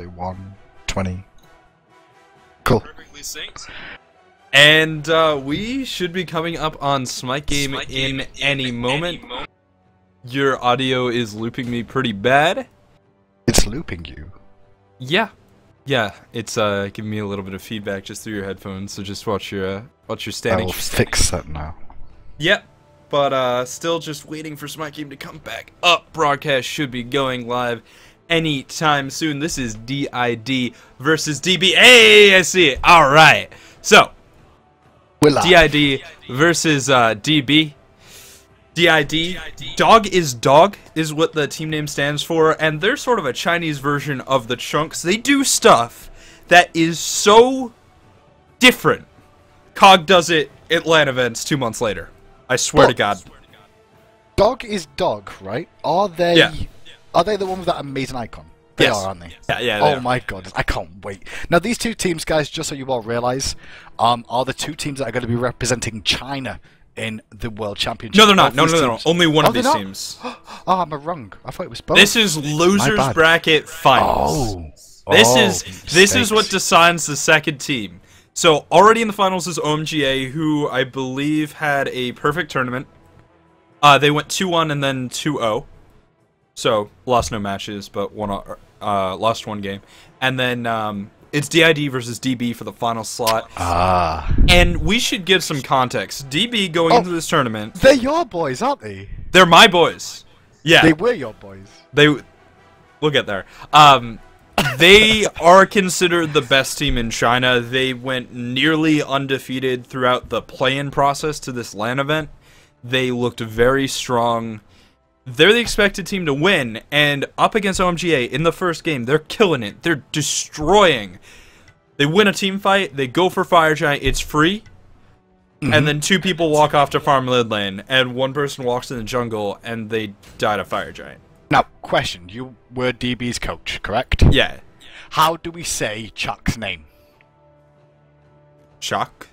31, 20. Cool. Perfectly synced. And we should be coming up on Smite Game in any moment. Your audio is looping me pretty bad. It's looping you? Yeah. Yeah, it's giving me a little bit of feedback just through your headphones, so just watch your standing. I will fix that now. Yep. But still just waiting for Smite Game to come back up. Broadcast should be going live anytime soon. This is DID versus DB. Hey, I see it. Alright. So, DID versus DB. DID, Dog is Dog, is what the team name stands for, and they're sort of a Chinese version of the Chunks. They do stuff that is so different. COG does it at LAN events 2 months later. I swear to God. Dog is Dog, right? Are they? Yeah. Are they the one with that amazing icon? They Yes. are, aren't they? Yeah, Oh my God, I can't wait. Now these two teams, guys, just so you all realize, are the two teams that are going to be representing China in the World Championship. No, they're not. No. Only one of these not? teams. Oh, I'm wrong. I thought it was both. This is losers bracket finals. This is what decides the second team. So already in the finals is OMGA, who I believe had a perfect tournament. They went 2-1 and then 2-0. So lost no matches, but lost one game. And then it's DID versus DB for the final slot. And we should give some context. DB going into this tournament. They're your boys, aren't they? They're my boys. Yeah. They were your boys. We'll get there. They are considered the best team in China. They went nearly undefeated throughout the play-in process to this LAN event. They looked very strong. They're the expected team to win, and up against OMGA in the first game, they're killing it. They're destroying. They win a team fight, they go for Fire Giant, it's free, and then two people walk off to farm mid lane, and one person walks in the jungle, and they die to Fire Giant. Now, question, you were DB's coach, correct? Yeah. How do we say Chuck's name? Chuck?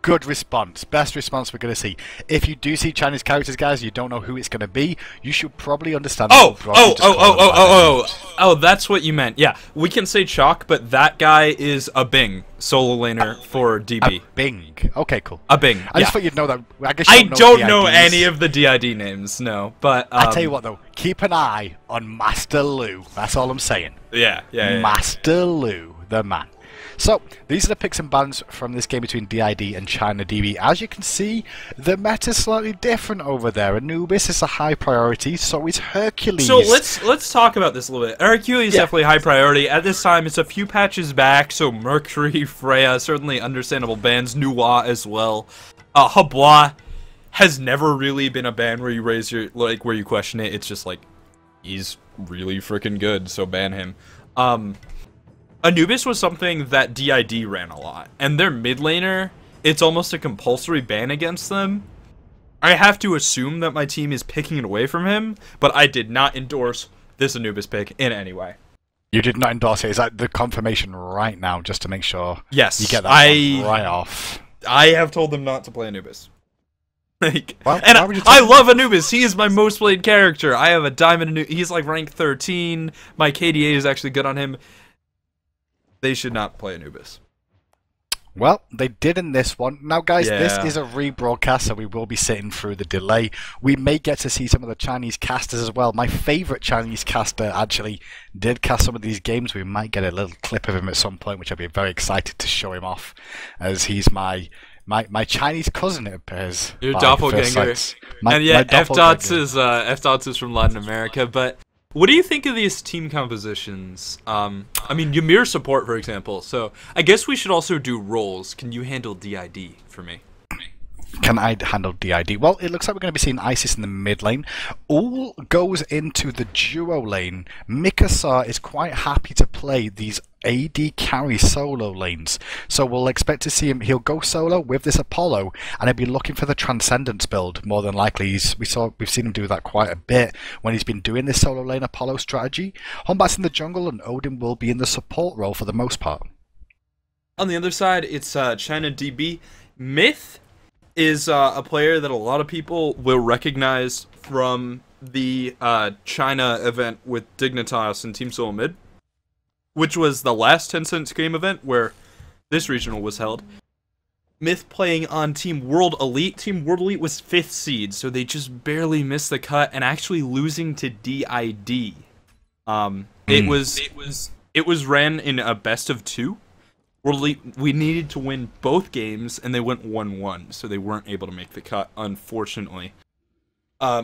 Good response. Best response we're going to see. If you do see Chinese characters, guys, you don't know who it's going to be, you should probably understand. Oh, that's what you meant. Yeah, we can say Chalk, but that guy is a Bing solo laner for DB. A Bing. Okay, cool. A Bing. I just thought you'd know that. I don't know any of the DID names, no. But I tell you what, though, keep an eye on Master Lu. That's all I'm saying. Yeah. Master Lu, the man. So, these are the picks and bans from this game between DID and China.DB. As you can see, the meta's slightly different over there. Anubis is a high priority, so is Hercules. So let's talk about this a little bit. Hercules is definitely high priority. At this time, it's a few patches back, so Mercury, Freya, certainly understandable bans. Nuwa as well. Habwa has never really been a ban where you raise your, where you question it. It's just like, he's really freaking good, so ban him. Anubis was something that DID ran a lot, and their mid laner, it's almost a compulsory ban against them. I have to assume that my team is picking it away from him, but I did not endorse this Anubis pick in any way. You did not endorse it. Is that the confirmation right now, just to make sure yes, you get that one right off? I have told them not to play Anubis. Well, I love Anubis. He is my most played character. I have a diamond Anubis. He's like rank 13. My KDA is actually good on him. They should not play Anubis. Well, they did in this one. Now, guys, this Yeah. is a rebroadcast, so we will be sitting through the delay. We may get to see some of the Chinese casters as well. My favourite Chinese caster actually did cast some of these games. We might get a little clip of him at some point, which I'd be very excited to show him off, as he's my Chinese cousin, it appears. Your doppelganger. And yeah, F-Dots is from Latin America, but what do you think of these team compositions? I mean, Ymir support, for example, so I guess we should also do roles. Can you handle DID for me? Can I handle DID? Well, it looks like we're going to be seeing Isis in the mid lane. All goes into the duo lane. Mikasa is quite happy to play these AD carry solo lanes. So we'll expect to see him. He'll go solo with this Apollo, and he'll be looking for the Transcendence build, more than likely. We've seen him do that quite a bit when he's been doing this solo lane Apollo strategy. Hombat's in the jungle, and Odin will be in the support role for the most part. On the other side, it's China.DB. Myth is a player that a lot of people will recognize from the China event with Dignitas and Team Solo Mid. which was the last Tencent game event where this regional was held. Myth playing on Team World Elite. Team World Elite was 5th seed, so they just barely missed the cut and actually losing to DID. It was ran in a best of 2. World Elite, we needed to win both games, and they went 1-1, so they weren't able to make the cut, unfortunately.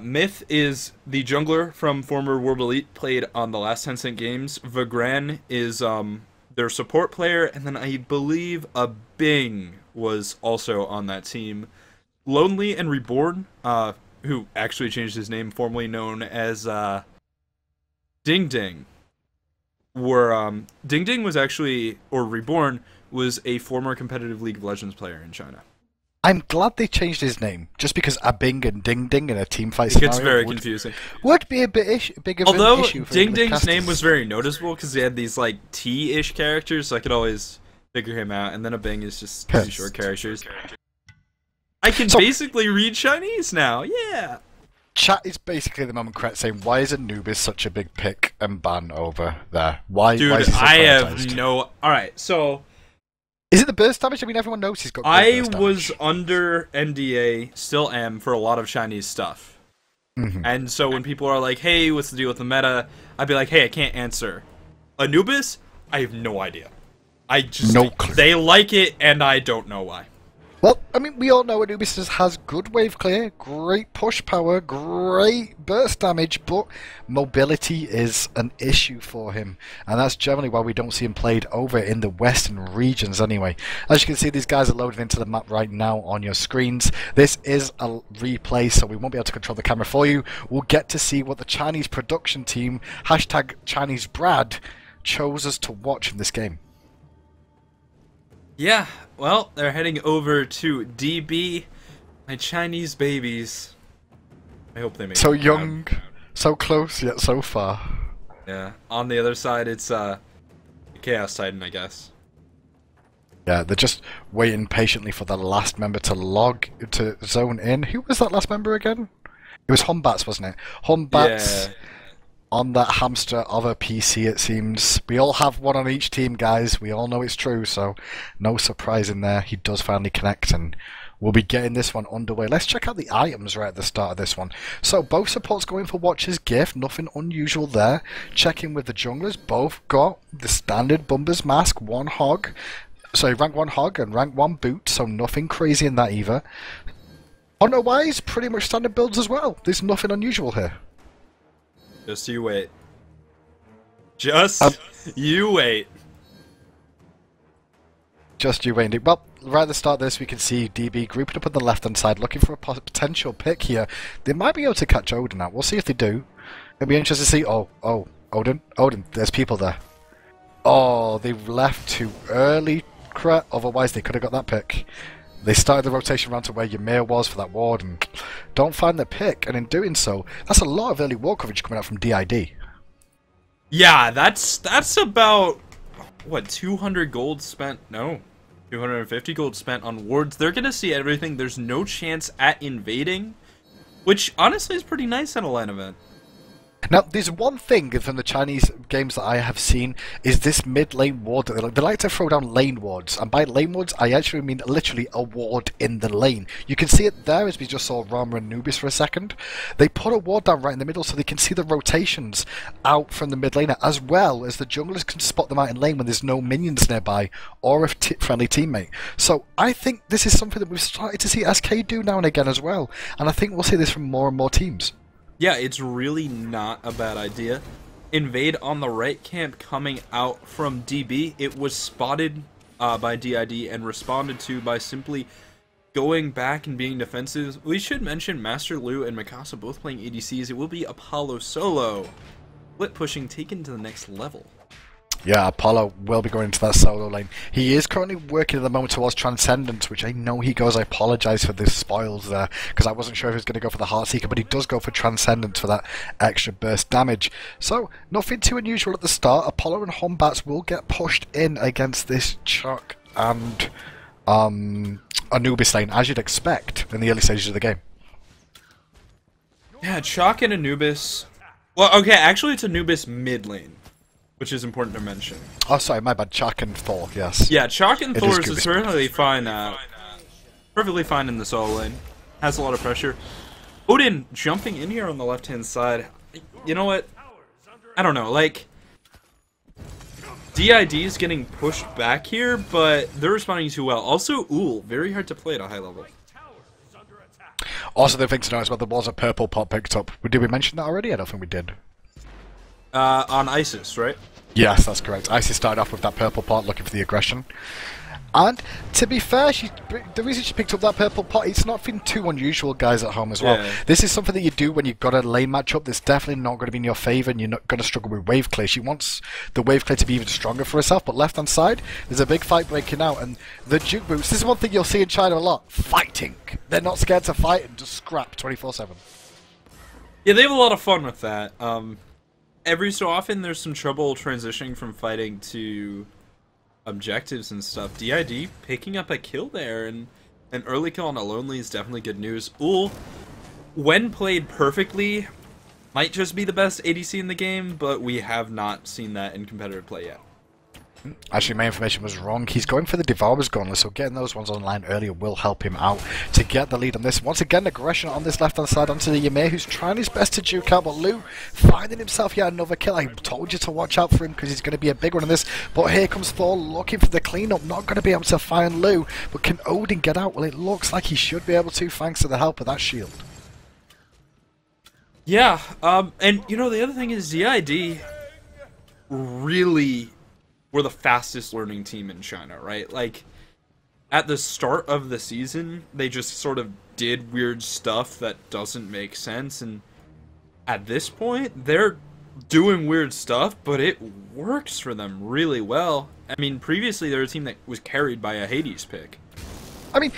Myth is the jungler from former World Elite, played on the last Tencent games. Vagran is their support player, and then I believe a Bing was also on that team. Lonely and Reborn, who actually changed his name, formerly known as Ding Ding, were Ding Ding was actually, or Reborn was a former competitive League of Legends player in China. I'm glad they changed his name, just because a Bing and Ding Ding in a teamfight It gets very confusing. Would be a bit big of an issue for Ding Ding's name was very noticeable because he had these like T-ish characters, so I could always figure him out. And then a Bing is just two short characters. I can basically read Chinese now. Yeah. Chat is basically the moment correct saying, why is Anubis such a big pick and ban over there? Why? Dude, why is he so I prioritized? have no. All right, so. Is it the burst damage? I mean, everyone knows he's got good I burst was damage. under NDA, still am, for a lot of Chinese stuff. And so when people are like, hey, what's the deal with the meta? I'd be like, hey, I can't answer. Anubis? I have no idea. I just... No clue. They like it, and I don't know why. Well, I mean, we all know Anubis has good wave clear, great push power, great burst damage, but mobility is an issue for him. And that's generally why we don't see him played over in the western regions anyway. As you can see, these guys are loaded into the map right now on your screens. This is a replay, so we won't be able to control the camera for you. We'll get to see what the Chinese production team, hashtag Chinese Brad, chose us to watch in this game. Yeah, well, they're heading over to DB. My Chinese babies. I hope they make So it young, proud. so close, yet so far. Yeah, on the other side, it's Chaos Titan, I guess. Yeah, they're just waiting patiently for the last member to zone in. Who was that last member again? It was Humbats, wasn't it? Humbats on that hamster of a PC, it seems. We all have one on each team, guys. We all know it's true, so no surprise in there. He does finally connect, and we'll be getting this one underway. Let's check out the items right at the start of this one. So both supports going for Watcher's Gift, nothing unusual there. Checking with the junglers, both got the standard Bumba's Mask, one hog. Sorry, rank 1 hog and rank 1 boot, so nothing crazy in that either. Honor-wise, pretty much standard builds as well. There's nothing unusual here. Just you wait. Just you wait. Just you wait. Well, right at the start of this, we can see DB grouping up on the left-hand side, looking for a potential pick here. They might be able to catch Odin out. We'll see if they do. It'll be interesting to see. Oh, Odin. There's people there. Oh, they've left too early. Otherwise, they could have got that pick. They started the rotation round to where Ymir was for that ward and don't find the pick, and in doing so, that's a lot of early ward coverage coming out from DID. Yeah, that's about, what, 200 gold spent? No, 250 gold spent on wards. They're gonna see everything. There's no chance at invading, which honestly is pretty nice at a LAN event. Now, there's one thing from the Chinese games that I have seen is this mid-lane ward. They like to throw down lane wards, and by lane wards, I actually mean literally a ward in the lane. You can see it there as we just saw Rama and Nubis for a second. They put a ward down right in the middle so they can see the rotations out from the mid laner, as well as the junglers can spot them out in lane when there's no minions nearby or a friendly teammate. So I think this is something that we've started to see SK do now and again as well, and I think we'll see this from more and more teams. Yeah, it's really not a bad idea. Invade on the right camp coming out from DB. It was spotted by DID and responded to by simply going back and being defensive. We should mention Master Lu and Mikasa both playing ADCs. It will be Apollo solo. Split pushing taken to the next level. Yeah, Apollo will be going into that solo lane. He is currently working at the moment towards Transcendence, which I know he goes. I apologise for the spoils there, because I wasn't sure if he was going to go for the Heartseeker, but he does go for Transcendence for that extra burst damage. So, nothing too unusual at the start. Apollo and Humbats will get pushed in against this Chuck and Anubis lane, as you'd expect in the early stages of the game. Yeah, Chalk and Anubis. Well, okay, actually it's Anubis mid lane. which is important to mention. Oh, sorry, my bad. Chuck and Thor, yes. Yeah, Chalk and It Thor is is perfectly fine. Perfectly fine in the solo lane. Has a lot of pressure. Odin jumping in here on the left-hand side. You know what? I don't know. Like, DID is getting pushed back here, but they're responding too well. Also, very hard to play at a high level. Also, the thing to know is well, there was a purple pot picked up. Did we mention that already? I don't think we did. On Isis, right? Yes, that's correct. Isis started off with that purple pot looking for the aggression. And, to be fair, the reason she picked up that purple pot, it's not been too unusual, guys, at home as well. Yeah. This is something that you do when you've got a lane matchup that's definitely not going to be in your favour and you're not going to struggle with wave clear. She wants the wave clear to be even stronger for herself, but left-hand side, there's a big fight breaking out, and the Duke boots, this is one thing you'll see in China a lot, fighting. They're not scared to fight and just scrap 24/7. Yeah, they have a lot of fun with that. Every so often, there's some trouble transitioning from fighting to objectives and stuff. DID picking up a kill there, and an early kill on a Lonely is definitely good news. When played perfectly, might just be the best ADC in the game, but we have not seen that in competitive play yet. Actually, my information was wrong. He's going for the Devourer's Gauntlet, so getting those ones online earlier will help him out to get the lead on this. Once again, aggression on this left-hand side onto the Ymir, who's trying his best to juke out, but Lu finding himself yet another kill. I told you to watch out for him because he's going to be a big one in this, but here comes Thor looking for the cleanup, not going to be able to find Lu, but can Odin get out? Well, it looks like he should be able to, thanks to the help of that shield. Yeah, and you know, the other thing is DID really were the fastest learning team in China, right? Like, at the start of the season, they just sort of did weird stuff that doesn't make sense, and at this point, they're doing weird stuff, but it works for them really well. I mean, previously, they were a team that was carried by a Hades pick. I mean,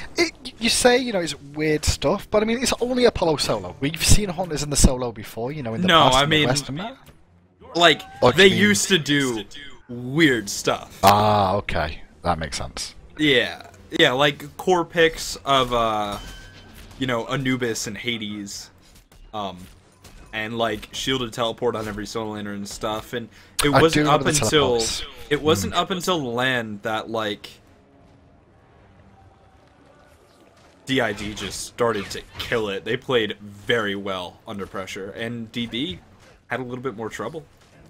you say, you know, it's weird stuff, but I mean, it's only Apollo solo. We've seen Hunters in the solo before, you know, in the past. I mean, like, they used to do weird stuff. Ah, okay. That makes sense. Yeah, like core picks of, you know, Anubis and Hades, and like shielded teleport on every solo laner and stuff, and it wasn't up until the land that like DID just started to kill it. They played very well under pressure, and DB had a little bit more trouble.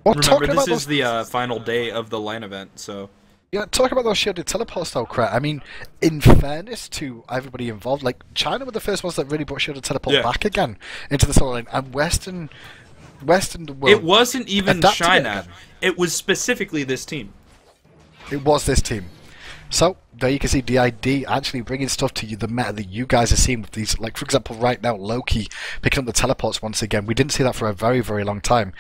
Well, remember, this is the final day of the LAN event, so... Yeah, talking about those shielded teleports though, Cret, I mean, in fairness to everybody involved, like, China were the first ones that really brought shielded teleport back again into the solo lane, and Western world... It wasn't even China. It was specifically this team. It was this team. So, there you can see DID actually bringing stuff to you, the meta that you guys are seeing with these, like, for example, right now, Loki picking up the teleports once again. We didn't see that for a very, very long time.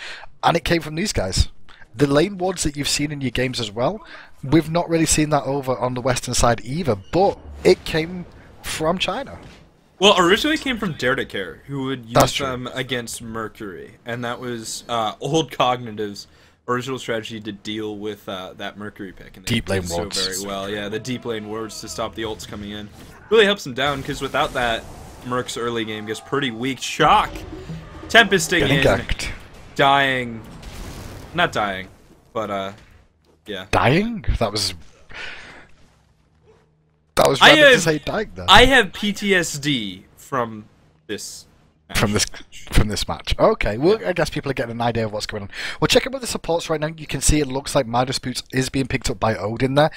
And it came from these guys. The lane wards that you've seen in your games as well, we've not really seen that over on the western side either, but it came from China. Well, originally it came from Dare to Care, who would use them against Mercury, and that was Old Cognitive's original strategy to deal with that Mercury pick. And deep lane wards. So very well, yeah, the deep lane wards to stop the ults coming in. Really helps them down, because without that, Merc's early game gets pretty weak. Shock! Tempesting in. Ganked. Dying. Not dying, but, yeah. Dying? That was random to say dying there. I have PTSD from this match. From this match. Okay, well, I guess people are getting an idea of what's going on. Well, check out with the supports right now. You can see it looks like Midas Boots is being picked up by Odin there.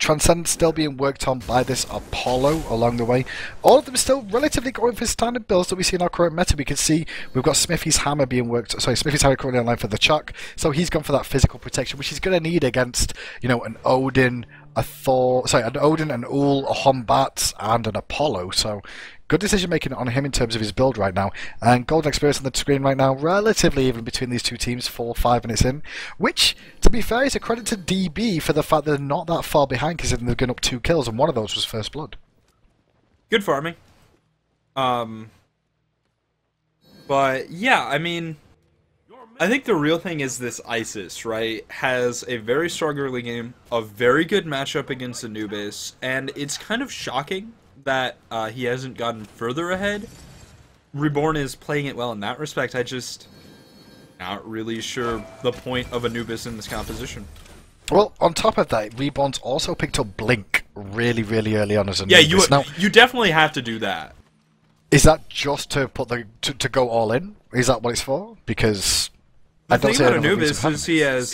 Transcendence still being worked on by this Apollo along the way. All of them still relatively going for standard builds that we see in our current meta. We can see we've got Smithy's Hammer being worked. Sorry, Smithy's Hammer currently online for the Chuck. So he's gone for that physical protection, which he's going to need against, you know, an Odin, an Odin, an Ul, a Hombat, and an Apollo. So good decision making on him in terms of his build right now. And Golden Experience on the screen right now, relatively even between these two teams, 4-5 minutes in. Which, to be fair, is a credit to DB for the fact that they're not that far behind, because they've given up 2 kills, and one of those was First Blood. Good farming. But yeah, I mean, I think the real thing is this Isis, right, has a very strong early game, a very good matchup against Anubis, and it's kind of shocking that he hasn't gotten further ahead. Reborn is playing it well in that respect. I Not really sure the point of Anubis in this composition. Well, on top of that, Reborn's also picked up Blink really, really early on as a Yeah, Anubis. Now, you definitely have to do that. is that just to put the to go all in? Is that what it's for? Because The I don't thing see about another Anubis reason is he has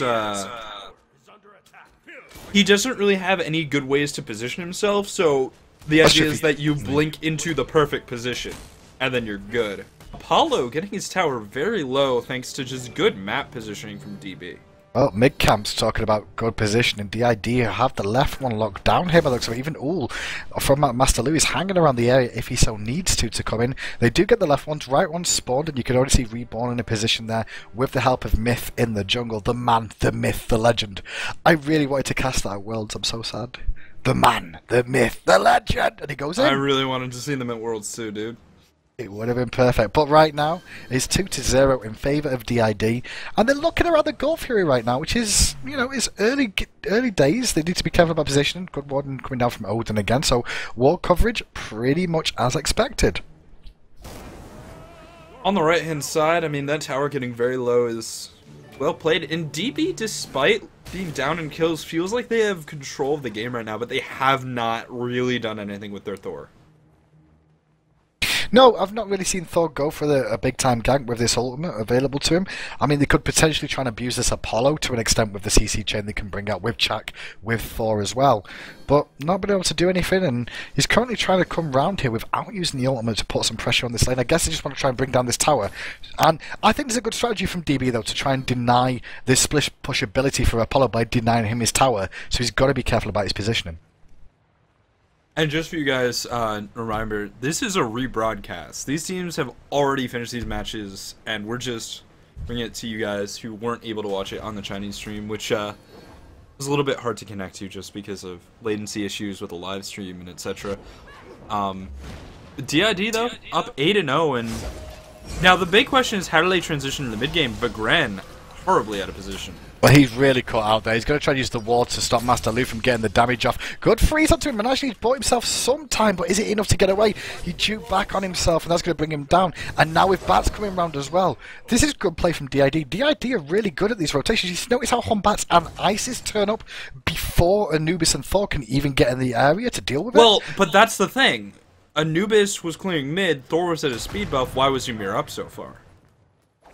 he doesn't really have any good ways to position himself, so the idea is that you blink into the perfect position, and then you're good. Apollo getting his tower very low thanks to just good map positioning from DB. Well, mid-camp's talking about good positioning. DID have the left one locked down here by the looks of it. Even Ool from Master Lou is hanging around the area if he so needs to come in. They do get the left ones, right ones spawned, and you can already see Reborn in a position there with the help of Myth in the jungle. The man, the myth, the legend. I really wanted to cast that at Worlds, I'm so sad. The man, the myth, the legend! And he goes in. I really wanted to see them at Worlds too, dude. It would have been perfect, but right now it's 2-0 in favour of DID, and they're looking around the Gold Fury right now, which is, you know, it's early days. They need to be careful about positioning. Good warden coming down from Odin again, so wall coverage pretty much as expected. On the right hand side, I mean, that tower getting very low is well played. And DB, despite being down in kills, feels like they have control of the game right now, but they have not really done anything with their Thor. No, I've not really seen Thor go for a big-time gank with this ultimate available to him. I mean, they could potentially try and abuse this Apollo to an extent with the CC chain they can bring out with Chak, with Thor as well. But not been able to do anything, and he's currently trying to come round here without using the ultimate to put some pressure on this lane. I guess they just want to try and bring down this tower. And I think there's a good strategy from DB, though, to try and deny this split push ability for Apollo by denying him his tower, so he's got to be careful about his positioning. And just for you guys, remember, this is a rebroadcast. These teams have already finished these matches, and we're just bringing it to you guys who weren't able to watch it on the Chinese stream, which was a little bit hard to connect to just because of latency issues with the live stream and etc. DID, though, up 8-0, and now the big question is how do they transition in the mid-game? Vagren, horribly out of position. Well, he's really caught out there. He's going to try to use the wall to stop Master Lu from getting the damage off. Good freeze onto him, and actually he's bought himself some time, but is it enough to get away? He duped back on himself, and that's going to bring him down. And now with Bats coming round as well. This is good play from DID. DID are really good at these rotations. You notice how Bats and Isis turn up before Anubis and Thor can even get in the area to deal with it? Well, but that's the thing. Anubis was clearing mid, Thor was at a speed buff, why was Ymir up so far?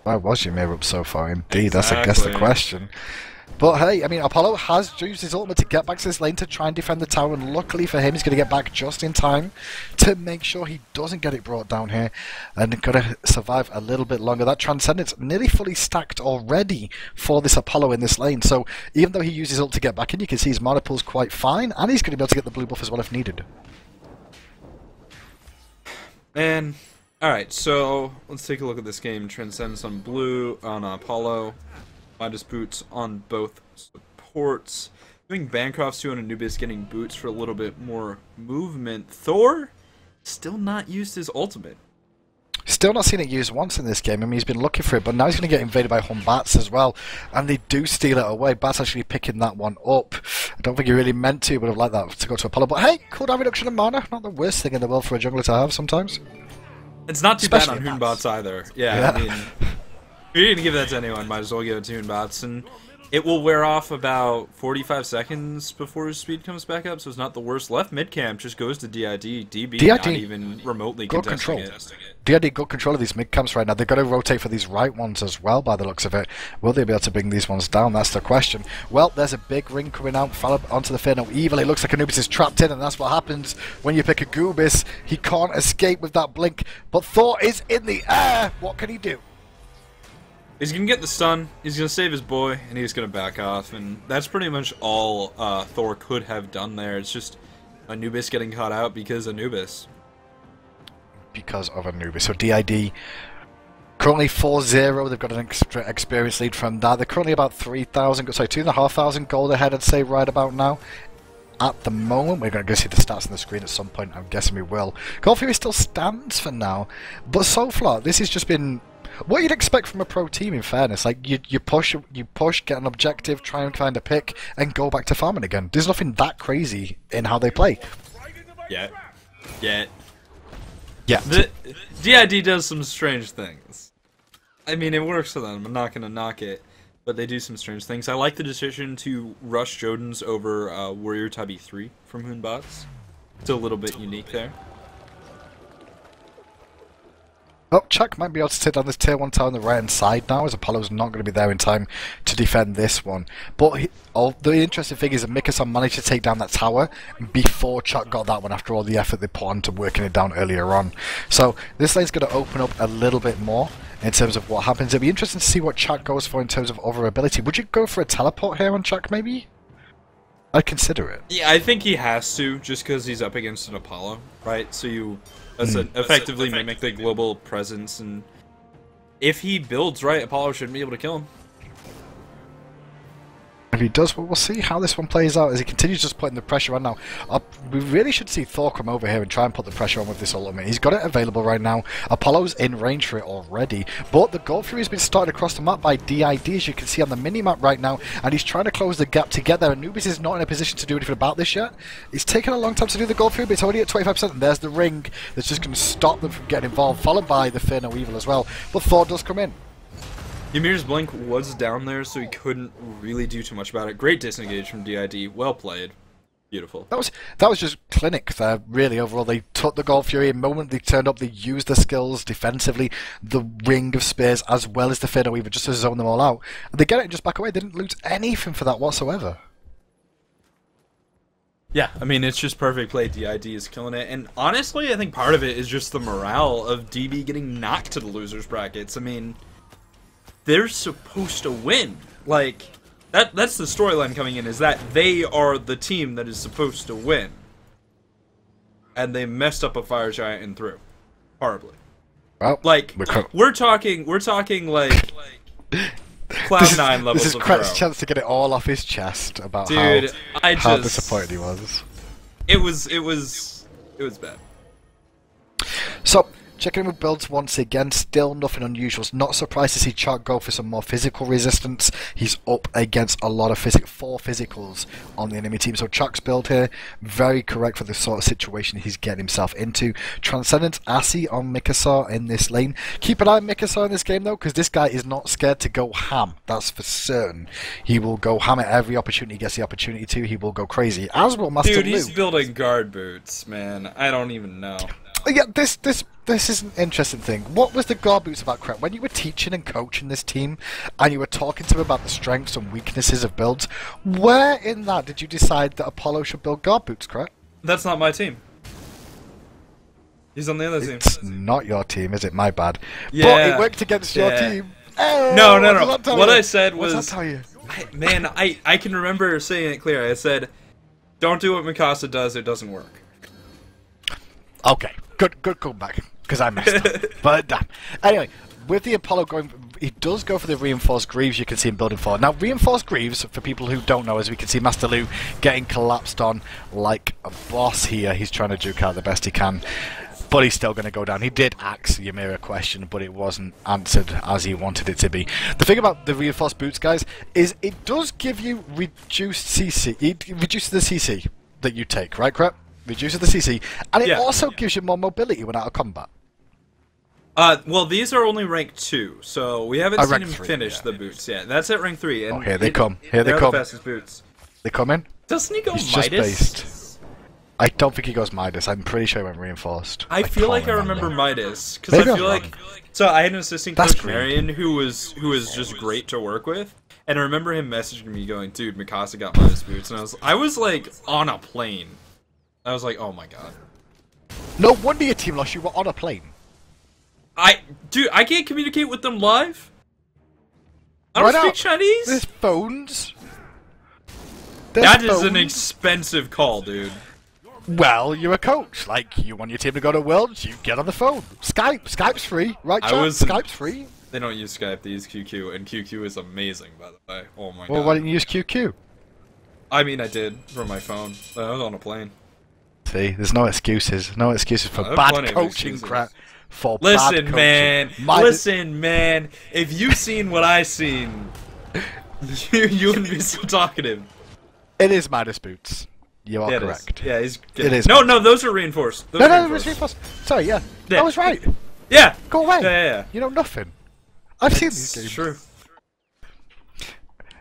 Why was Ymir up so far? Indeed, that's, I Exactly. guess, the question. But hey, I mean, Apollo has used his ultimate to get back to this lane to try and defend the tower, and luckily for him, he's going to get back just in time to make sure he doesn't get it brought down here, and got to survive a little bit longer. That Transcendence nearly fully stacked already for this Apollo in this lane, so even though he used his ult to get back in, you can see his mana pool's quite fine, and he's going to be able to get the blue buff as well if needed. And alright, so let's take a look at this game. Transcendence on blue, on Apollo. Midas boots on both supports. Doing Bancrofts too, and Anubis getting boots for a little bit more movement. Thor still not used his ultimate. Still not seen it used once in this game. I mean, he's been looking for it, but now he's going to get invaded by Bats as well, and they do steal it away. Bats actually picking that one up. I don't think he really meant to, but I'd like that to go to Apollo. But hey, cool down reduction of mana. Not the worst thing in the world for a jungler to have sometimes. It's not too Especially bad on Bats. Hoonbots either. Yeah, I mean, if you're going to give that to anyone, might as well give it to Hoonbots. And it will wear off about 45 seconds before his speed comes back up, so it's not the worst. Left mid-camp just goes to DID. DB not even remotely good contesting control. it. DID good control of these mid-camps right now. They've got to rotate for these right ones as well, by the looks of it. Will they be able to bring these ones down? That's the question. Well, there's a big ring coming out. Fell onto the Fear No Evil. It looks like Anubis is trapped in, and that's what happens when you pick a Goobis. He can't escape with that blink, but Thor is in the air. What can he do? He's going to get the stun, he's going to save his boy, and he's going to back off. And that's pretty much all Thor could have done there. It's just Anubis getting caught out because Anubis. Because of Anubis. So DID currently 4-0. They've got an extra experience lead from that. They're currently about 3,000, sorry, 2,500 gold ahead, I'd say, right about now. At the moment, we're going to go see the stats on the screen at some point. I'm guessing we will. Gold Fury still stands for now, but so far, this has just been what you'd expect from a pro team, in fairness. Like, you push, get an objective, try and find a pick, and go back to farming again. There's nothing that crazy in how they play. Yeah. Yeah. The DID does some strange things. I mean, it works for them. I'm not gonna knock it, but they do some strange things. I like the decision to rush Jodens over Warrior Type E3 from Hoonbots. It's a little bit unique there. Oh, Chuck might be able to take down this tier 1 tower on the right hand side now, as Apollo's not going to be there in time to defend this one. But the interesting thing is that Mikasa managed to take down that tower before Chuck got that one, after all the effort they put onto working it down earlier on. So this lane's going to open up a little bit more in terms of what happens. It'll be interesting to see what Chuck goes for in terms of other ability. Would you go for a teleport here on Chuck, maybe? I'd consider it. Yeah, I think he has to, just because he's up against an Apollo, right? So you effectively mimic the global presence, and if he builds right, Apollo shouldn't be able to kill him. If he does, well, we'll see how this one plays out as he continues just putting the pressure on now. We really should see Thor come over here and try and put the pressure on with this ultimate. He's got it available right now. Apollo's in range for it already, but the Gold Fury has been started across the map by DID, as you can see on the mini-map right now, and he's trying to close the gap to get there. Anubis is not in a position to do anything about this yet. It's taken a long time to do the Gold Fury, but it's already at 25%, and there's the ring that's just going to stop them from getting involved, followed by the Fear No Evil as well. But Thor does come in. Ymir's Blink was down there, so he couldn't really do too much about it. Great disengage from DID. Well played. Beautiful. That was just clinic there, really, overall. They took the Gold Fury, the moment they turned up, they used the skills defensively, the Ring of Spears, as well as the Fear No Weaver, just to zone them all out. And they get it and just back away. They didn't lose anything for that whatsoever. Yeah, I mean, it's just perfect play. DID is killing it. And honestly, I think part of it is just the morale of DB getting knocked to the losers brackets. I mean, they're supposed to win. Like, that's the storyline coming in, is that they are the team that is supposed to win. And they messed up a Fire Giant and through. Horribly. Well, like, we're talking like Cloud9 levels of This is Kret's throw. chance to get it all off his chest about how disappointed he was. It was bad. So, checking in with builds once again, still nothing unusual. Not surprised to see Chuck go for some more physical resistance. He's up against a lot of 4 physicals on the enemy team. So Chuck's build here, very correct for the sort of situation he's getting himself into. Transcendence Assy on Mikasa in this lane. Keep an eye on Mikasa in this game though, because this guy is not scared to go ham. That's for certain. He will go ham at every opportunity he gets the opportunity to. He will go crazy, as will Master Dude, Lu. he's building guard boots, man. I don't even know. Yeah, this is an interesting thing. What was the guard boots about, Kret? When you were teaching and coaching this team, and you were talking to them about the strengths and weaknesses of builds, where in that did you decide that Apollo should build guard boots, Kret? That's not my team. He's on the other team. It's not your team, is it? My bad. Yeah. But it worked against your team. Oh, no. What I said was... What did that tell you? Man, I can remember saying it clear. I said, don't do what Mikasa does, it doesn't work. Okay. Good comeback, because I messed up. But damn. Anyway, with the Apollo going, he does go for the Reinforced Greaves. You can see him building for. Now, Reinforced Greaves, for people who don't know, as we can see Master Lu getting collapsed on like a boss here. He's trying to juke out the best he can, but he's still going to go down. He did ask Ymir a question, but it wasn't answered as he wanted it to be. The thing about the Reinforced Boots, guys, is it does give you reduced CC. It reduces the CC that you take, right, Kret? Reduces the CC, and it also gives you more mobility when out of combat. Well, these are only rank 2, so we haven't seen him finish the boots yet. That's at rank 3. And here they come. Here they come. The fastest boots. They come in. Doesn't he go He's Midas? Just based. I don't think he goes Midas. I'm pretty sure he went Reinforced. I feel like I remember Midas, because I feel like... So I had an assistant coach, Marion, who was just great to work with. And I remember him messaging me going, dude, Mikasa got Midas boots. And I was like on a plane. I was like, oh my god. No wonder your team lost. You were on a plane. Dude, I can't communicate with them live. I don't speak Chinese. There's phones. That is an expensive call, dude. Well, you're a coach. Like, you want your team to go to Worlds, you get on the phone. Skype's free, right, chat? Skype's free. They don't use Skype, they use QQ, and QQ is amazing, by the way. Oh my god. Well, why didn't you use QQ? I mean, I did, from my phone. I was on a plane. See, there's no excuses. No excuses for bad coaching, crap. Listen, man. Listen, man. If you've seen what I've seen, you wouldn't be so talkative. It is Midas boots. You are correct. Yeah, he's good. It is. No, those are reinforced. No, it was reinforced. Sorry, yeah. I was right. Yeah. Go away. Yeah. You know nothing. I've seen these games. True.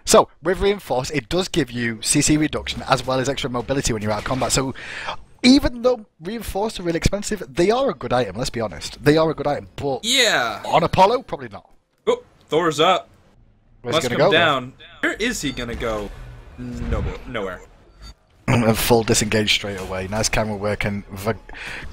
So, with Reinforce, it does give you CC reduction as well as extra mobility when you're out of combat. So, even though Reinforced are really expensive, they are a good item, let's be honest. They are a good item, but yeah, on Apollo, probably not. Oh, Thor's up. Where's Must he come going to go? down. Where is he gonna go? Nowhere. And full disengage straight away. Nice camera work, and the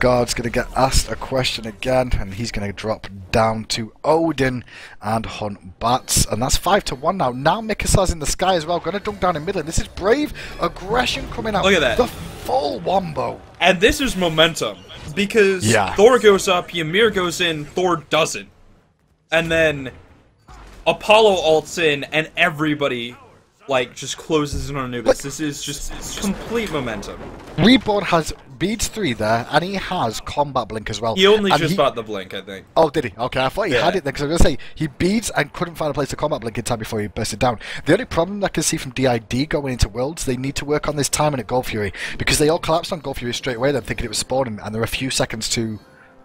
guard's going to get asked a question again, and he's going to drop down to Odin and hunt bats, and that's 5-1 now. Now Mikasar's in the sky as well, going to dunk down in middle. This is brave aggression coming out. Look at that. The full wombo. And this is momentum, because Yeah. Thor goes up, Ymir goes in, Thor doesn't. And then Apollo ults in, and everybody like just closes in on Anubis. This is just complete momentum. Reborn has beads 3 there, and he has combat blink as well. He only and just bought the blink, I think. Oh, did he? Okay, I thought he had it then, because I was going to say, he beads and couldn't find a place to combat blink in time before he bursted down. The only problem I can see from DID going into Worlds, they need to work on this timing at Gold Fury, because they all collapsed on Gold Fury straight away then, thinking it was spawning, and they're a few seconds too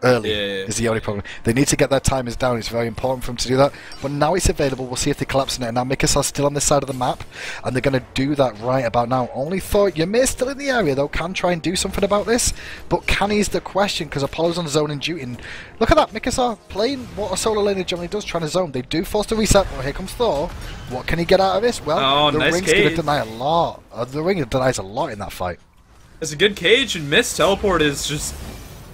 early, is the only problem. They need to get their timers down. It's very important for them to do that. But now it's available. We'll see if they collapse on it. And now Mikasar's still on this side of the map, and they're going to do that right about now. Only thought Ymir's still in the area, though. Can try and do something about this, but can he's the question, because Apollo's on zone and duty. And look at that, Mikasar playing what a solo laner generally does, trying to zone. They do force the reset, but here comes Thor. What can he get out of this? Well, the nice ring's going to deny a lot. The ring denies a lot in that fight. It's a good cage, and Mist teleport is just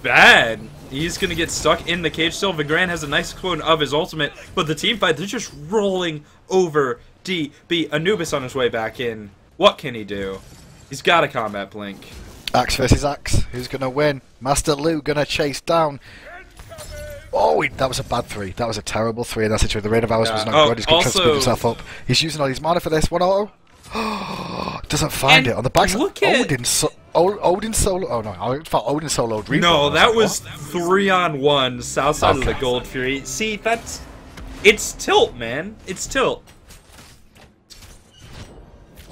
bad. He's gonna get stuck in the cage still. Vigrand has a nice clone of his ultimate, but the team fight, they're just rolling over DB. Anubis on his way back in. What can he do? He's got a combat blink. Axe versus Axe. Who's gonna win? Master Lu gonna chase down. Oh, that was a bad 3. That was a terrible 3 in that situation. The Rain of Hours was not good. He's going to speed himself up. He's using all his mana for this. 1 auto. Doesn't find it on the backside. Odin solo. Oh no, I thought Odin soloed Reaper. No, that was 3-on-1 south side of the Gold Fury. See, it's tilt, man. It's tilt.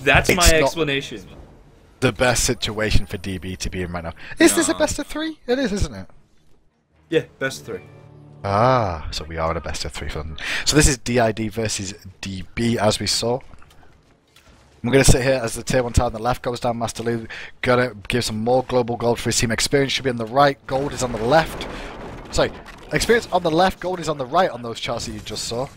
That's my explanation. The best situation for DB to be in right now. Is this a best of 3? It is, isn't it? Yeah, best of 3. Ah, so we are at a best of 3 for them. So this is DID versus DB, as we saw. I'm going to sit here as the tier 1 tile on the left goes down. Master Lu going to give some more global gold for his team. Experience should be on the right, gold is on the left. Sorry, experience on the left, gold is on the right on those charts that you just saw.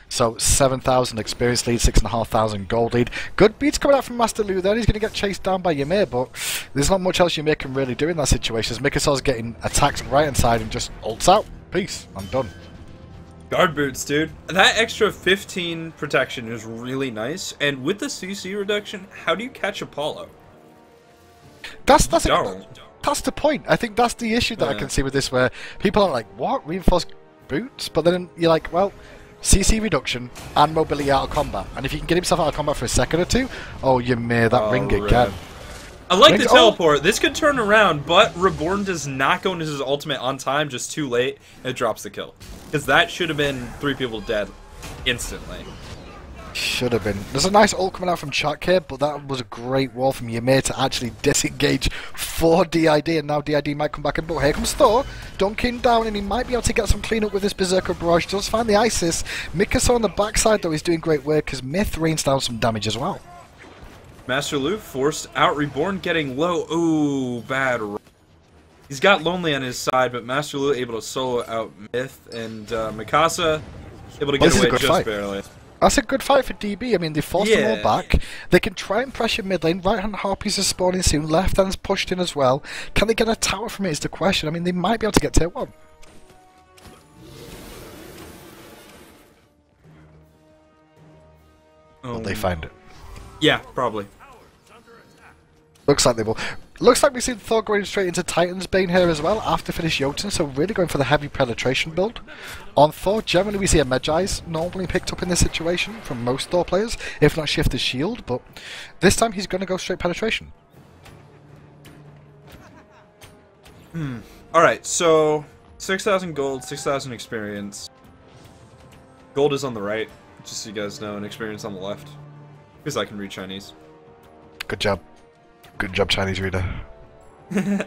So 7,000 experience lead, 6,500 gold lead. Good beats coming out from Master Lu there. He's going to get chased down by Ymir, but there's not much else Ymir can really do in that situation, as Mikasar's getting attacked right hand side and just ults out. Peace, I'm done. Guard boots, dude. That extra 15 protection is really nice, and with the CC reduction, how do you catch Apollo? That's the point. I think that's the issue that I can see with this, where people are like, what? Reinforced boots? But then you're like, well, CC reduction and mobility out of combat. And if you can get himself out of combat for a second or two, oh, Ymir, that ring again. I like the teleport. This could turn around, but Reborn does not go into his ultimate on time, just too late, and it drops the kill. Because that should have been 3 people dead instantly. Should have been. There's a nice ult coming out from Chuck here, but that was a great wall from Ymir to actually disengage for DID, and now DID might come back in. But here comes Thor, dunking down, and he might be able to get some cleanup with this Berserker Barrage. Does find the Isis. Mikasa on the backside, though, is doing great work, because Myth rains down some damage as well. Master Lu forced out, Reborn getting low. Ooh, bad. He's got Lonely on his side, but Master Lu able to solo out Myth, and Mikasa able to get away just barely. That's a good fight for DB. I mean, they forced them all back. They can try and pressure mid lane. Right hand Harpies are spawning soon. Left hand's pushed in as well. Can they get a tower from it is the question. I mean, they might be able to get tier 1. Will they find it? Yeah, probably. Looks like they will. Looks like we've seen Thor going straight into Titan's Bane here as well after finish Jotun, so really going for the heavy penetration build. On Thor, generally we see a Medjai's normally picked up in this situation from most Thor players, if not Shifter's Shield, but this time he's going to go straight penetration. Alright, so 6,000 gold, 6,000 experience. Gold is on the right, just so you guys know, and experience on the left. Because I can read Chinese. Good job. Good job, Chinese reader. That's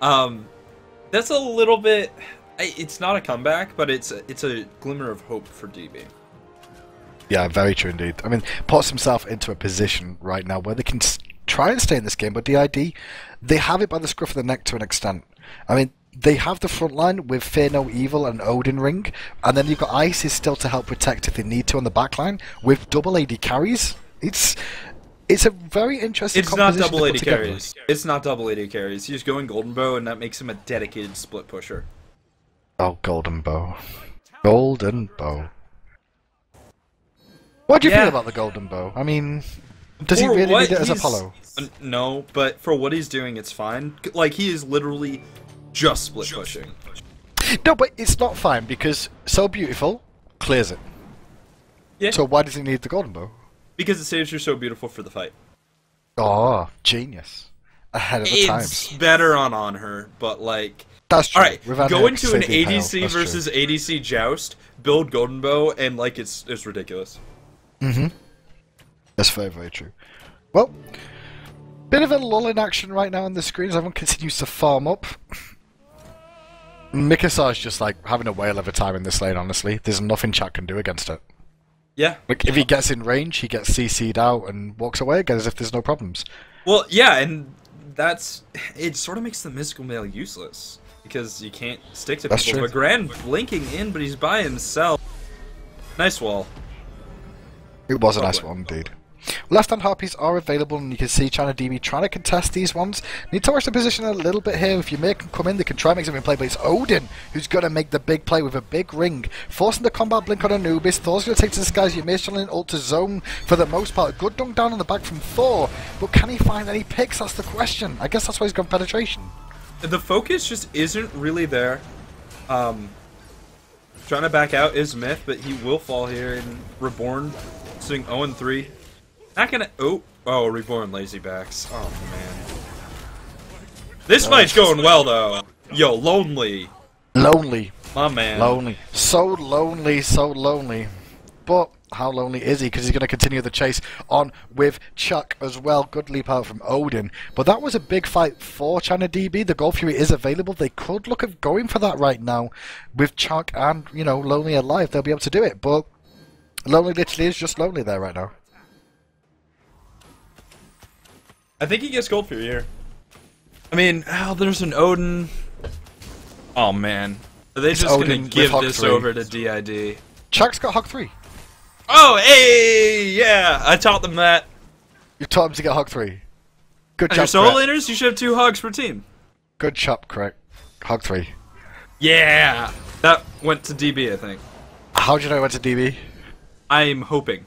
a little bit It's not a comeback, but it's a glimmer of hope for DB. Yeah, very true indeed. I mean, puts himself into a position right now where they can try and stay in this game, but DID, they have it by the scruff of the neck to an extent. I mean, they have the front line with Fear No Evil and Odin Ring, and then you've got Isis still to help protect if they need to on the back line with double AD carries. It's a very interesting. It's not double AD carries. It's not double AD carries. He's going Golden Bow, and that makes him a dedicated split pusher. Oh, Golden Bow, Golden Bow. What do you feel about the Golden Bow? I mean, does he really need it as Apollo? No, but for what he's doing, it's fine. Like, he is literally just split pushing. No, but it's not fine because So Beautiful clears it. Yeah. So why does he need the Golden Bow? Because it saves your So Beautiful for the fight. Oh, genius. Ahead of the times. It's better on her, but like... That's true. Alright, go into an ADC versus ADC joust, build Golden Bow, and like, it's ridiculous. Mm-hmm. That's very, very true. Well, bit of a lull in action right now on the screen as everyone continues to farm up. Mikasar's just like having a whale of a time in this lane, honestly. There's nothing chat can do against it. Yeah. Like, if he gets in range, he gets CC'd out and walks away again as if there's no problems. Well, yeah, and it sort of makes the mystical male useless. Because you can't stick to people. But Grand blinking in, but he's by himself. Nice wall. It was a nice one, indeed. Left-hand harpies are available, and you can see China.DB trying to contest these ones. Need to watch the position a little bit here. If you make them come in, they can try and make something play, but it's Odin who's going to make the big play with a big ring. Forcing the combat blink on Anubis. Thor's going to take to the skies. You may in ult to zone for the most part. Good dunk down on the back from Thor, but can he find any picks? That's the question. I guess that's why he's got penetration. The focus just isn't really there. Trying to back out is Myth, but he will fall here in Reborn. Sitting 0-3. Not gonna... Oh, Reborn lazy backs. Oh, man. This fight's going well, though. Yo, Lonely. Lonely. My man. Lonely. So lonely, so lonely. But how lonely is he? Because he's going to continue the chase on with Chuck as well. Good leap out from Odin. But that was a big fight for China.DB. The Gold Fury is available. They could look at going for that right now. With Chuck and, you know, Lonely alive, they'll be able to do it. But Lonely literally is just lonely there right now. I think he gets Gold Fury here. I mean, there's an Odin. Oh, man. Are they just going to give this over to DID? Chuck's got Hog 3. Oh, hey! Yeah! I taught them that. You taught him to get Hog 3. Good job, your solo laners, you should have 2 hogs per team. Good job, correct. Hog 3. Yeah! That went to DB, I think. How'd you know it went to DB? I'm hoping.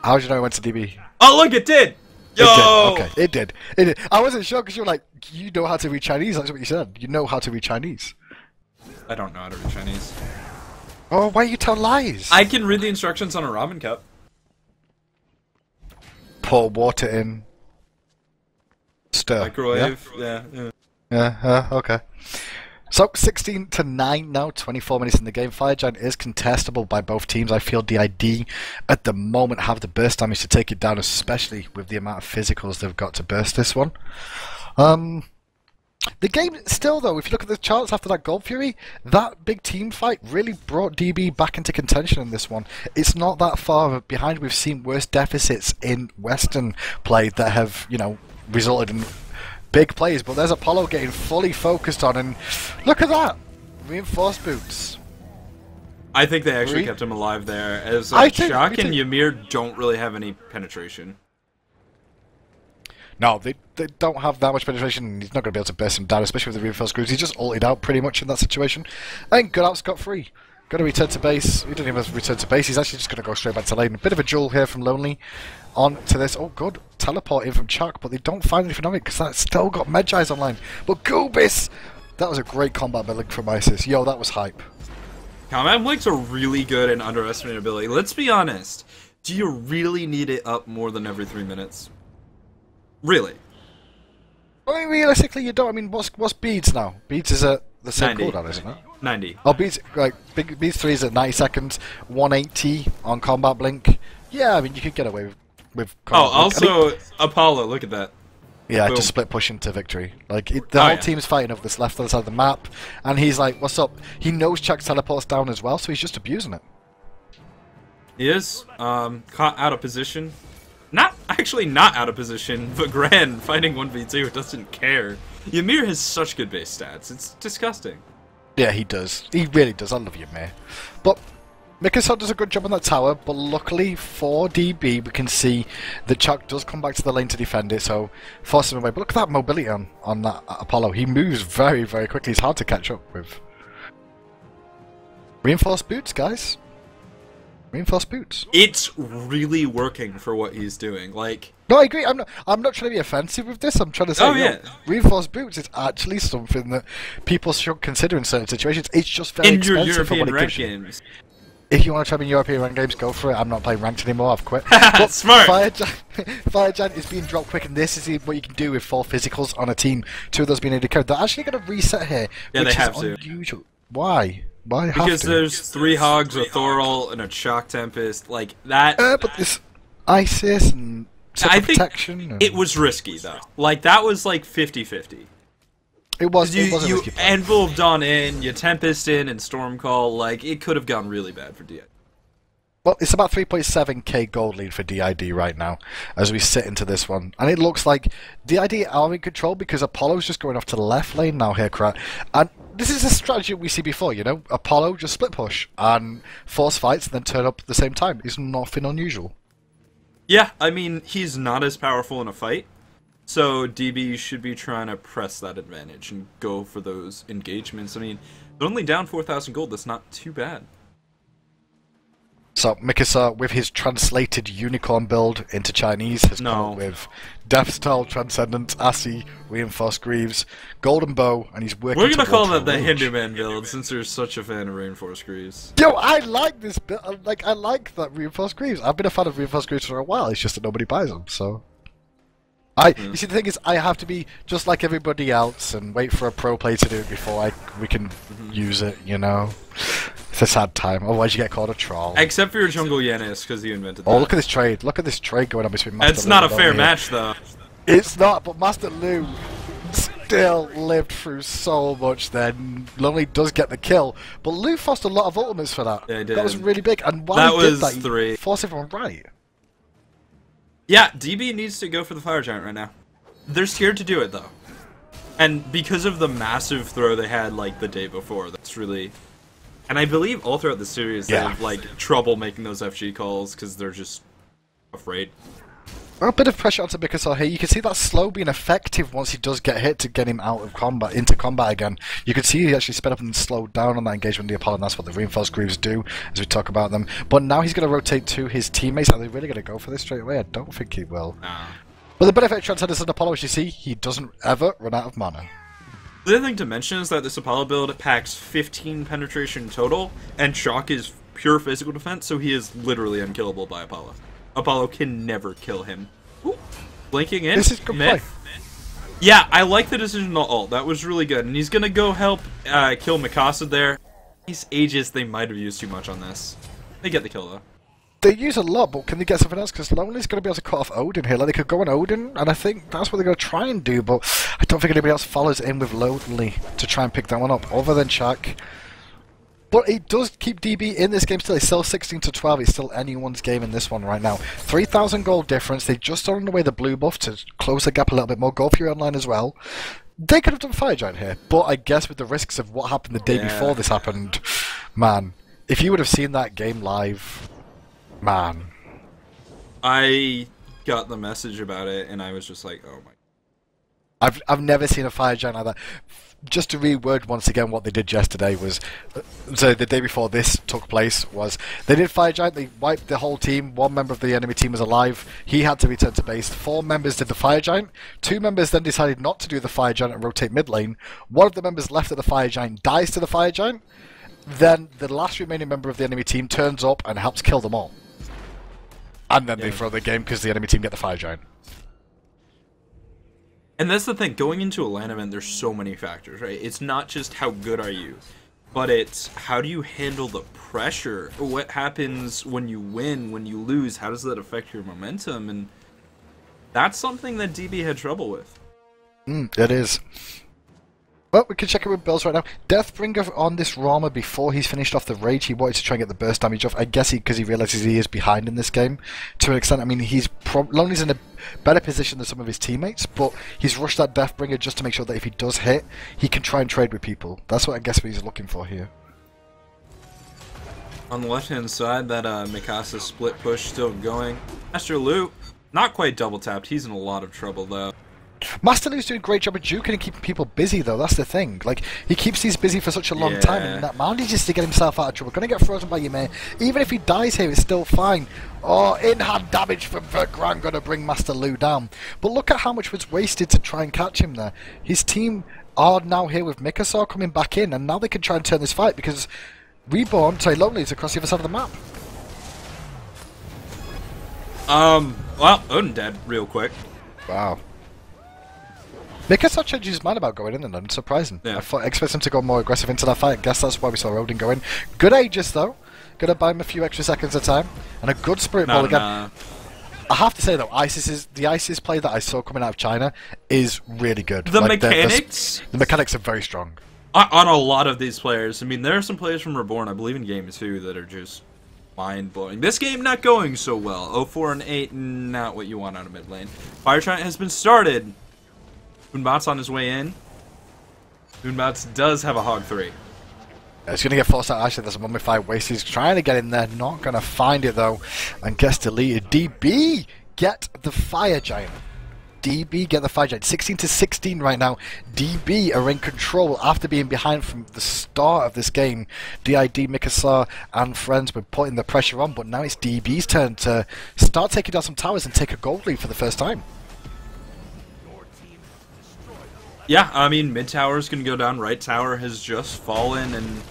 How'd you know it went to DB? Oh, look, it did! Yo! It did. Okay, it did. It did. I wasn't sure because you were like, you know how to read Chinese. That's what you said. You know how to read Chinese. I don't know how to read Chinese. Oh, why you tell lies? I can read the instructions on a ramen cup. Pour water in. Stir. Microwave. Yeah. Okay. So, 16-9 now, 24 minutes in the game. Fire Giant is contestable by both teams. I feel DID at the moment have the burst damage to take it down, especially with the amount of physicals they've got to burst this one. The game, still though, if you look at the charts after that Gold Fury, that big team fight really brought DB back into contention in this one. It's not that far behind. We've seen worse deficits in Western play that have, you know, resulted in big plays, but there's Apollo getting fully focused on, and look at that! Reinforced boots. I think they actually kept him alive there, as Shock and Ymir don't really have any penetration. No, they don't have that much penetration, and he's not going to be able to burst him down, especially with the reinforced grooves. He just ulted out pretty much in that situation, and got out scot-free. Got to return to base. He didn't even return to base, he's actually just going to go straight back to lane. A bit of a duel here from Lonely on to this. Oh, good. Teleport in from Chuck, but they don't find anything of it because that's still got Medjai's online. But Goobis! That was a great combat link from Isis. Yo, that was hype. Combat links are really good and underestimated ability. Let's be honest. Do you really need it up more than every 3 minutes? Really? I mean, realistically, you don't. I mean, what's Beads now? Beads is at the same cooldown, isn't it? 90. Oh, Beads, like, Beads 3 is at 90 seconds, 180 on combat blink. Yeah, I mean, you could get away with combat blink. Also, Apollo, look at that. Yeah, Boom. just split push into victory. Like, the whole team's fighting over this left side of the map, and he's like, what's up? He knows Chuck teleports down as well, so he's just abusing it. He is, caught out of position. Not out of position, but Gran fighting 1v2 doesn't care. Ymir has such good base stats, it's disgusting. Yeah, he does. He really does. I love Ymir. But Mikasa does a good job on that tower, but luckily for DB, we can see that Chuck does come back to the lane to defend it, so force him away. But look at that mobility on that Apollo. He moves very, very quickly. He's hard to catch up with. Reinforced boots, guys. Reinforced boots. It's really working for what he's doing. Like, no, I agree. I'm not trying to be offensive with this. I'm trying to say, reinforced boots is actually something that people should consider in certain situations. It's just very expensive in your European for what it gives games. If you want to try in European ranked games, go for it. I'm not playing ranked anymore. I've quit. Smart. Fire Giant is being dropped quick, and this is what you can do with 4 physicals on a team. 2 of those being AD carried. They're actually going to reset here, yeah, which they have is to. unusual. Why? Why have because to? There's 3 Hogs, a Thorol, and a Shock Tempest. Like that. But this Isis and I think protection. It was risky though. Like that was like 50-50. It was. You a risky play. Anvil of Dawn in, you Tempest in, and Stormcall. Like it could have gone really bad for DID. Well, it's about 3.7k gold lead for DID right now as we sit into this one. And it looks like DID are in control because Apollo's just going off to the left lane now here, Krat. And this is a strategy we see before, you know? Apollo just split push and force fights and then turn up at the same time. It's nothing unusual. Yeah, I mean, he's not as powerful in a fight. So DB should be trying to press that advantage and go for those engagements. I mean, they're only down 4,000 gold. That's not too bad. So Mikasa, with his translated unicorn build into Chinese, has come up with Deathstyle, Transcendent, Asi, Reinforced Greaves, Golden Bow, and he's working. We're gonna call that the Roach. Hindu Man build, since you're such a fan of Reinforced Greaves. Yo, I like this build. Like, I like that Reinforced Greaves. I've been a fan of Reinforced Greaves for a while. It's just that nobody buys them. So, you see, the thing is, I have to be just like everybody else and wait for a pro player to do it before we can use it. You know. It's a sad time, otherwise you get called a troll. Except for your Jungle Yanis, because you invented that. Oh, look at this trade. Look at this trade going on between Master It's Lu not a and fair Lou. match, though. It's not, but Master Lu still lived through so much then. Lonely does get the kill, but Lu forced a lot of ultimates for that. Yeah, he did. That was really big, and while he did that, he forced everyone right. Yeah, DB needs to go for the Fire Giant right now. They're scared to do it, though. And because of the massive throw they had, like, the day before, that's really... And I believe all throughout the series they have, like, trouble making those FG calls because they're just afraid. A bit of pressure onto Mikasa here. You can see that slow being effective once he does get hit to get him out of combat, into combat again. You can see he actually sped up and slowed down on that engagement with the Apollo, and that's what the Reinforced Greaves do, as we talk about them. But now he's going to rotate to his teammates. Are they really going to go for this straight away? I don't think he will. Nah. But the benefit of Transcendence and Apollo, as you see, he doesn't ever run out of mana. The other thing to mention is that this Apollo build packs 15 penetration total, and Shock is pure physical defense, so he is literally unkillable by Apollo. Apollo can never kill him. Ooh. Blinking in. This is good play. Yeah, I like the decision to ult. That was really good. And he's going to go help kill Mikasa there. These Aegis, they might have used too much on this. They get the kill, though. They use a lot, but can they get something else? Because Lonely's going to be able to cut off Odin here. Like, they could go on Odin, and I think that's what they're going to try and do, but I don't think anybody else follows in with Lonely to try and pick that one up, other than Chuck. But it does keep DB in this game still. It's still 16-12. It's still anyone's game in this one right now. 3,000 gold difference. They just turned away the blue buff to close the gap a little bit more. Go Fury online as well. They could have done Fire Giant here, but I guess with the risks of what happened the day before this happened, man, if you would have seen that game live... Man. I got the message about it, and I was just like, oh my... I've never seen a Fire Giant like that. Just to reword once again what they did yesterday was... So the day before this took place was... They did Fire Giant, they wiped the whole team. 1 member of the enemy team was alive. He had to return to base. 4 members did the Fire Giant. 2 members then decided not to do the Fire Giant and rotate mid lane. 1 of the members left at the Fire Giant dies to the Fire Giant. Then the last remaining member of the enemy team turns up and helps kill them all. And then they throw the game because the enemy team get the Fire Giant. And that's the thing, going into a LAN event, there's so many factors, right? It's not just how good are you, but it's how do you handle the pressure? What happens when you win, when you lose? How does that affect your momentum? And That's something that DB had trouble with. It is. Well, we can check it with builds right now. Deathbringer on this Rama before he's finished off the Rage. He wanted to try and get the burst damage off. I guess because he realizes he is behind in this game to an extent. I mean, Lonely's in a better position than some of his teammates, but he's rushed that Deathbringer just to make sure that if he does hit, he can try and trade with people. That's what I guess he's looking for here. On the left-hand side, that Mikasa split push still going. Master Lu, not quite double tapped. He's in a lot of trouble, though. Master Lu's doing a great job of juking and keeping people busy, though. That's the thing. Like, he keeps these busy for such a long time, and that manages to get himself out of trouble. Gonna get frozen by Yume. Even if he dies here, it's still fine. Oh, in-hand damage from Vergran gonna bring Master Lu down. But look at how much was wasted to try and catch him there. His team are now here with Mikasa coming back in, and now they can try and turn this fight because Lonely is across the other side of the map. Well, Odin dead real quick. Wow. Mikasa changed his mind about going in and unsurprising. Yeah. I expect him to go more aggressive into that fight. I guess that's why we saw Odin go in. Good Aegis though. Gonna buy him a few extra seconds of time. And a good Spirit Ball again. I have to say though, the Isis play that I saw coming out of China is really good. The mechanics? The mechanics are very strong. On a lot of these players. I mean, there are some players from Reborn, I believe in Game 2, that are just mind-blowing. This game not going so well. 0-4 and 8, not what you want out of mid lane. Fire Giant has been started. Moonbot's on his way in. Moonbots does have a Hog 3. It's going to get forced out. Actually, there's a Mummified Waste. He's trying to get in there. Not going to find it, though. And gets deleted. DB, get the Fire Giant. DB, get the Fire Giant. 16-16 right now. DB are in control after being behind from the start of this game. DID, Mikasa, and friends were putting the pressure on, but now it's DB's turn to start taking down some towers and take a gold lead for the first time. Yeah, I mean, mid tower's gonna go down, right tower has just fallen, and...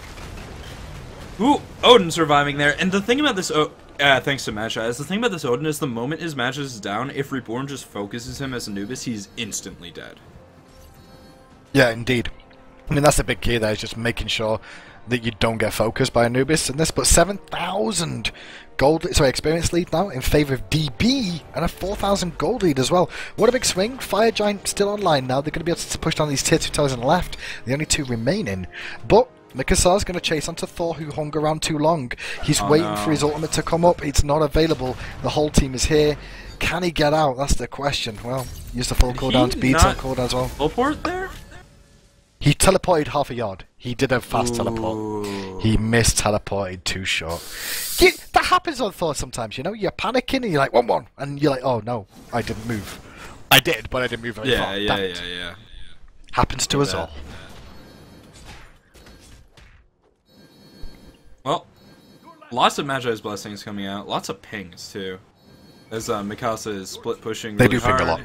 Ooh, Odin surviving there, and the thing about this... thanks to Magi, the thing about this Odin is the moment his Magus is down, if Reborn just focuses him as Anubis, he's instantly dead. Yeah, indeed. I mean, that's the big key there, is just making sure that you don't get focused by Anubis in this, but 7,000 experience lead now in favour of DB, and a 4,000 gold lead as well. What a big swing. Fire Giant still online now. They're going to be able to push down these tier 2 towers on the left, the only two remaining. But Mikasa's going to chase onto Thor, who hung around too long. He's waiting for his ultimate to come up. It's not available. The whole team is here. Can he get out? That's the question. Well, use the full cooldown to beat some cooldown as well. Teleport there? He teleported half a yard. He did a fast teleport. He missed teleported too short. That happens on Thor sometimes, you know? You're panicking and you're like, 1-1. And you're like, oh no, I didn't move. I did, but I didn't move very far. Yeah. Happens to us all. Well, lots of Magi's Blessings coming out. Lots of pings, too. As Mikasa is split pushing They really do ping a lot.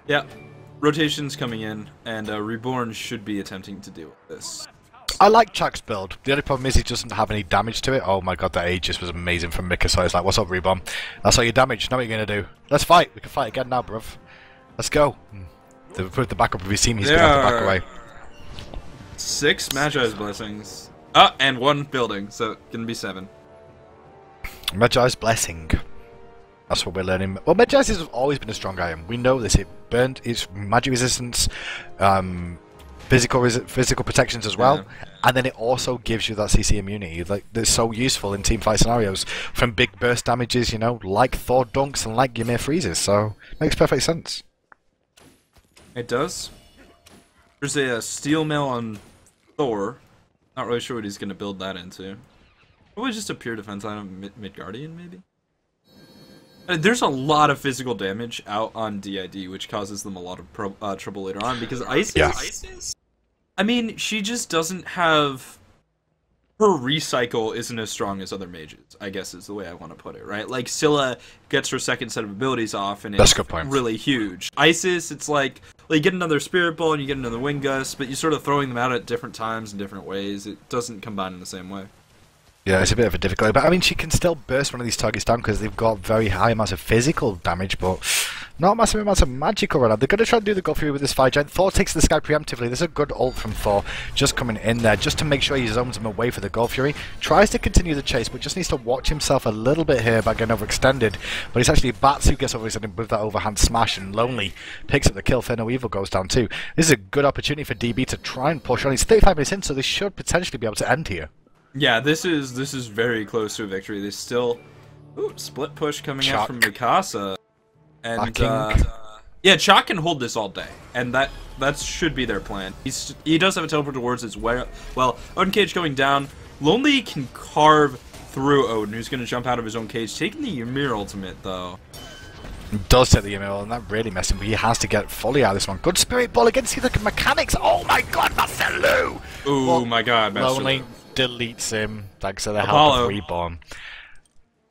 Yeah. Rotations coming in, and Reborn should be attempting to deal with this. I like Chuck's build. The only problem is he doesn't have any damage to it. Oh my god, that Aegis was amazing from Mikasa. It's like, what's up, Reborn? That's all your damage. Now what are you going to do? Let's fight. We can fight again now, bruv. Let's go. With the backup of his team, he's going to have to back away. 6 Magi's Blessings. And 1 building, so gonna be 7. Magi's Blessing. That's what we're learning. Well, Magi's has always been a strong item. We know this. It burned its magic resistance, physical protections as well, and then it also gives you that CC immunity. Like, that's so useful in team fight scenarios from big burst damages, you know, like Thor dunks and like Ymir freezes. So makes perfect sense. It does. There's a steel mill on Thor. Not really sure what he's gonna build that into. Probably just a pure defense item, mid guardian maybe. There's a lot of physical damage out on DID, which causes them a lot of trouble later on, because Isis, I mean, she just doesn't have... Her recycle isn't as strong as other mages, I guess is the way I want to put it, right? Like, Scylla gets her second set of abilities off, and it's really huge. Isis, it's like you get another Spirit Ball and you get another Wind Gust, but you're sort of throwing them out at different times in different ways. It doesn't combine in the same way. Yeah, it's a bit of a difficulty, but I mean, she can still burst one of these targets down because they've got very high amounts of physical damage, but Not massive amounts of magical right now. They're going to try and do the Go Fury with this Fire Giant. Thor takes the sky preemptively. There's a good ult from Thor just coming in there, just to make sure he zones him away for the Go Fury. Tries to continue the chase, but just needs to watch himself a little bit here by getting overextended. But it's actually Bats who gets overextended with that overhand smash, and Lonely picks up the kill. Fear No Evil goes down too. This is a good opportunity for DB to try and push on. He's 35 minutes in, so they should potentially be able to end here. Yeah, this is very close to a victory. There's still split push coming out from Mikasa. And yeah, Chalk can hold this all day, and that should be their plan. He does have a teleport towards his way. Well, Odin Cage going down. Lonely can carve through Odin, who's going to jump out of his own cage, taking the Ymir ultimate though. Does take the Ymir, and that really messed him, but he has to get fully out of this one. Good Spirit Ball against the mechanics. Oh my god, Master Lu! Oh my god, Master Lonely Lu deletes him thanks to the Apollo. help of Reborn.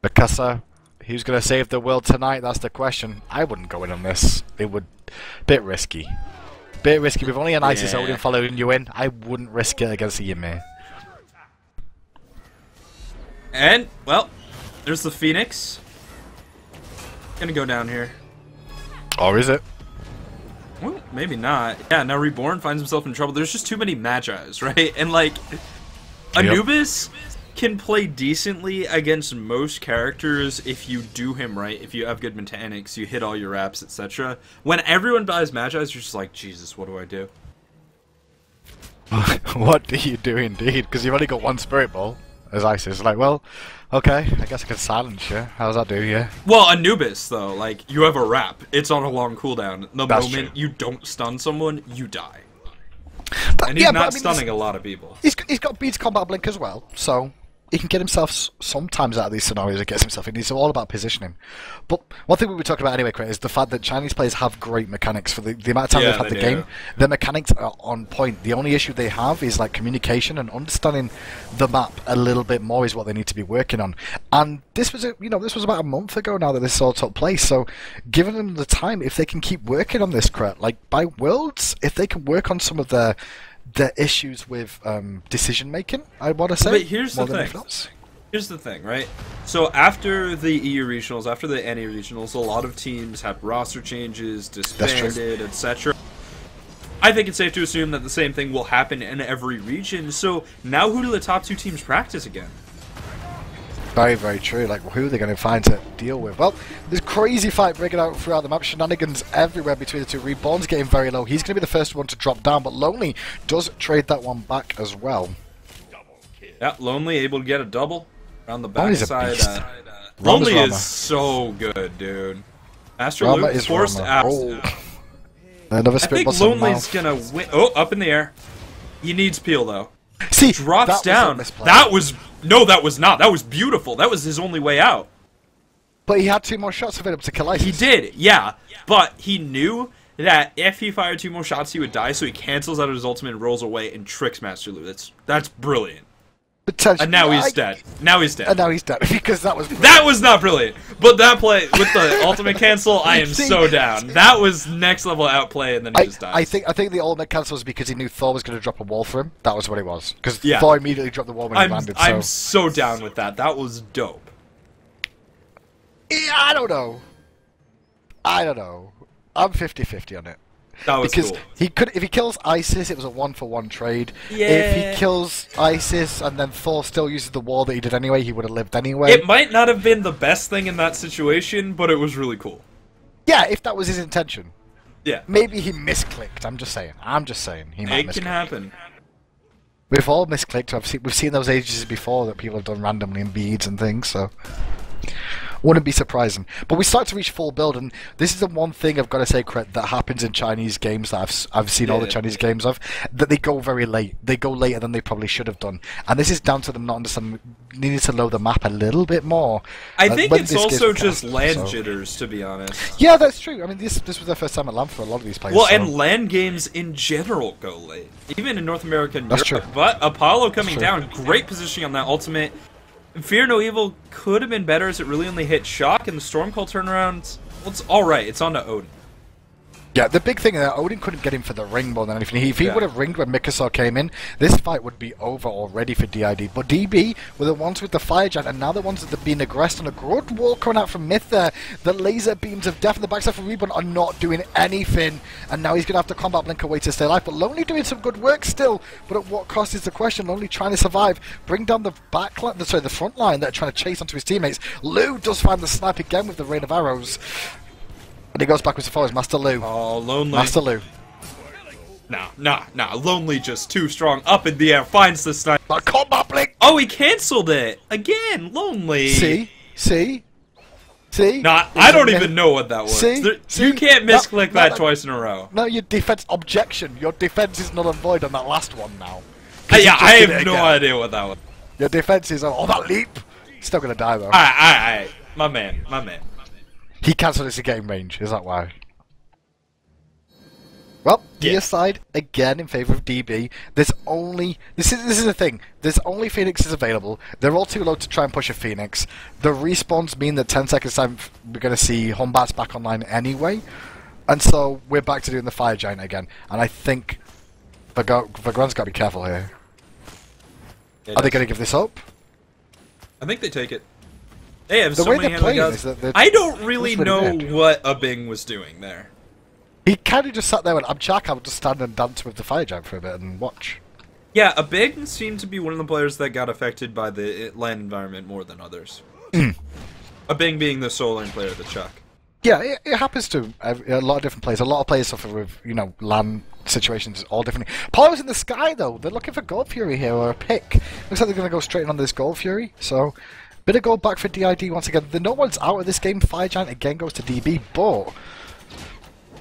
Mikasa, who's going to save the world tonight? That's the question. I wouldn't go in on this. It would... Bit risky. Bit risky. With only an Isis Odin following you in, I wouldn't risk it against the Ymir. And, well, there's the Phoenix. Gonna go down here. Or is it? Well, maybe not. Yeah, now Reborn finds himself in trouble. There's just too many Magi's, right? And, like, Anubis can play decently against most characters if you do him right, if you have good mechanics, you hit all your apps, etc. When everyone buys Magi's, you're just like, Jesus, what do I do? What do you do indeed? Because you've only got one Spirit Ball as Isis. Like, well, okay, I guess I can silence you. How does that do you? Well, Anubis, though, like, you have a wrap. It's on a long cooldown. The That's moment true. you don't stun someone, you die. But, And he's yeah, not but, I mean, stunning a lot of people. He's got Beats Combat Blink as well, so he can get himself sometimes out of these scenarios and gets himself in. It's all about positioning. But one thing we were talking about anyway, Craig, is the fact that Chinese players have great mechanics for the amount of time they've had the game. Their mechanics are on point. The only issue they have is like communication and understanding the map a little bit more is what they need to be working on. And this was this was about a month ago now that this all took place. So giving them the time, if they can keep working on this, like by Worlds, if they can work on some of the issues with decision making, I want to say. But here's the thing. Here's the thing, right? So after the EU regionals, after the NA regionals, a lot of teams had roster changes, disbanded, etc. I think it's safe to assume that the same thing will happen in every region. So now, who do the top two teams practice again? Very, very true. Like, who are they going to find to deal with? Well, there's crazy fight breaking out throughout the map. Shenanigans everywhere between the two. Reborn's getting very low. He's going to be the first one to drop down, but Lonely does trade that one back as well. Yeah, Lonely able to get a double around the backside. Lonely is so good, dude. Master Luke is forced out. Another I Spirit think Ball Lonely's gonna win. Oh, up in the air. He needs peel though. See, drops down. That was that was not. That was beautiful. That was his only way out. But he had 2 more shots available to kill Isis. He did, yeah. But he knew that if he fired 2 more shots, he would die. So he cancels out his ultimate and rolls away and tricks Master Lu. That's brilliant. And now he's dead. Now he's dead. And now he's dead because that was brilliant. That was not brilliant. But that play with the ultimate cancel, I am so down. That was next level outplay, and then he just dies. I think the ultimate cancel was because he knew Thor was going to drop a wall for him. That was what it was. Because Thor immediately dropped the wall when he landed. I'm so down with that. That was dope. Yeah, I don't know. I'm 50-50 on it. That was because cool. He could, if he kills Isis, it was a 1-for-1 trade. Yeah. If he kills Isis and then Thor still uses the wall that he did anyway, he would have lived anyway. It might not have been the best thing in that situation, but it was really cool. Yeah, if that was his intention. Yeah. Maybe he misclicked. I'm just saying. He might misclick. It can happen. We've all misclicked. We've seen those ages before that people have done randomly in beads and things, so wouldn't be surprising. But we start to reach full build, and this is the one thing I've got to say, that happens in Chinese games that I've seen all the Chinese games of, that they go very late. They go later than they probably should have done, and this is down to them not understanding, needing to load the map a little bit more. I think it's also just LAN jitters, to be honest. Yeah, that's true. I mean, this was their first time at LAN for a lot of these players. Well, and LAN games in general go late, even in North America and Europe. True. But Apollo coming down, great positioning on that ultimate. Fear No Evil could have been better as it really only hit Shock, and the Storm Call turnaround, well, it's alright. It's on to Odin. Yeah, the big thing that Odin couldn't get him for the ring more than anything. If he would have ringed when Mikasa came in, this fight would be over already for DID. But DB were the ones with the fire giant, and now the ones that have been aggressed, and a good wall coming out from Myth there. The laser beams of death in the backside from Reborn are not doing anything, and now he's going to have to combat Blink away to stay alive. But Lonely doing some good work still, but at what cost is the question? Lonely trying to survive, bring down the back line, sorry, the front line that are trying to chase onto his teammates. Lou does find the snipe again with the rain of arrows. And he goes backwards to forwards. Master Lou. Oh, Lonely. Master Lou. Nah. Lonely just too strong. Up in the air. Finds the snipe. The combat blink! Oh, he cancelled it! Again, Lonely. See? Nah, I don't even know what that was. See? You can't misclick that twice in a row. No, your defense objection. Your defense is null and void on that last one now. Yeah, I have no idea what that was. Your defense is, oh, that leap! Still gonna die though. Alright. My man. He cancelled his game range, is that why? Well, Gear side again in favour of DB. There's only this is the thing. There's only Phoenixes available. They're all too low to try and push a Phoenix. The respawns mean that 10 seconds time we're going to see Humbats back online anyway, and so we're back to doing the Fire Giant again. And I think Vagrant's got to be careful here. Are they going to give this up? I think they take it. They have the so way many they're playing guns. is that I don't really know weird. what Abing was doing there. He kind of just sat there and I'm Jack. I would just stand and dance with the Fire Giant for a bit and watch. Yeah, Abing seemed to be one of the players that got affected by the land environment more than others. Abing being the sole lane player of the Chuck. Yeah, it happens to a lot of different players. A lot of players suffer with, land situations all different. Apollo's in the sky, though. They're looking for Gold Fury here, or a pick. Looks like they're going to go straight on this Gold Fury. So, bit of gold back for DID once again. No one's out of this game. Fire Giant again goes to DB, but